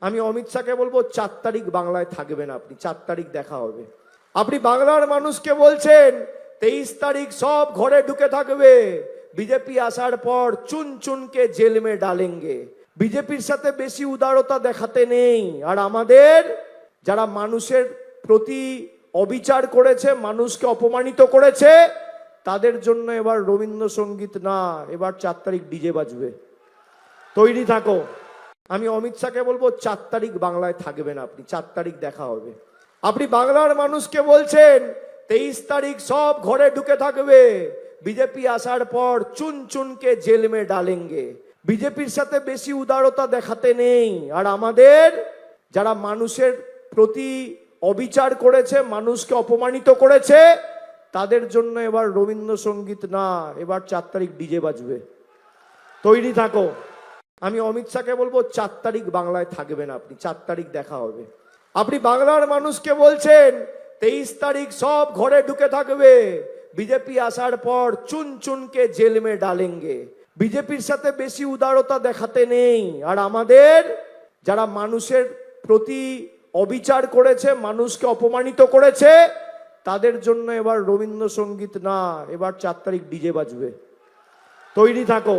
আমি অমিত শাহকে বলবো 4 তারিখ বাংলায় থাকবেন আপনি, 4 তারিখ দেখা হবে। আপনি বাংলার মানুষকে বলছেন 23 তারিখ সব ঘরে ঢুকে থাকবে, বিজেপি আসার পর চুন চুনকে জেল মে ডালেঙ্গে। বিজেপির সাথে বেশি উদারতা দেখাতে নেই। আর আমাদের যারা মানুষের প্রতি অবিচার করেছে, মানুষকে অপমানিত করেছে, তাদের জন্য এবার রবীন্দ্রসঙ্গীত না, এবার 4 তারিখ ডিজে বাজবে, তৈরি থাকো। আমি অমিত শাহকে বলবো 4 তারিখ বাংলায় থাকবেন আপনি, 4 তারিখ দেখা হবে। আপনি বাংলার মানুষকে বলছেন 23 তারিখ সব ঘরে ঢুকে থাকবে, বিজেপি আসার পর চুন চুনকে জেল মে ডালেঙ্গে। বিজেপির সাথে বেশি উদারতা দেখাতে নেই। আর আমাদের যারা মানুষের প্রতি অবিচার করেছে, মানুষকে অপমানিত করেছে, তাদের জন্য এবার রবীন্দ্রসঙ্গীত না, এবার 4 তারিখ ডিজে বাজবে, তৈরি থাকো। আমি অমিত শাহকে বলবো 4 তারিখ বাংলায় থাকবেন আপনি, 4 তারিখ দেখা হবে। আপনি বাংলার মানুষকে বলছেন 23 তারিখ সব ঘরে ঢুকে থাকবে, বিজেপি আসার পর চুন চুনকে জেল মে ডালেঙ্গে। বিজেপির সাথে বেশি উদারতা দেখাতে নেই। আর আমাদের যারা মানুষের প্রতি অবিচার করেছে, মানুষকে অপমানিত করেছে, তাদের জন্য এবার রবীন্দ্রসঙ্গীত না, এবার 4 তারিখ ডিজে বাজবে, তৈরি থাকো।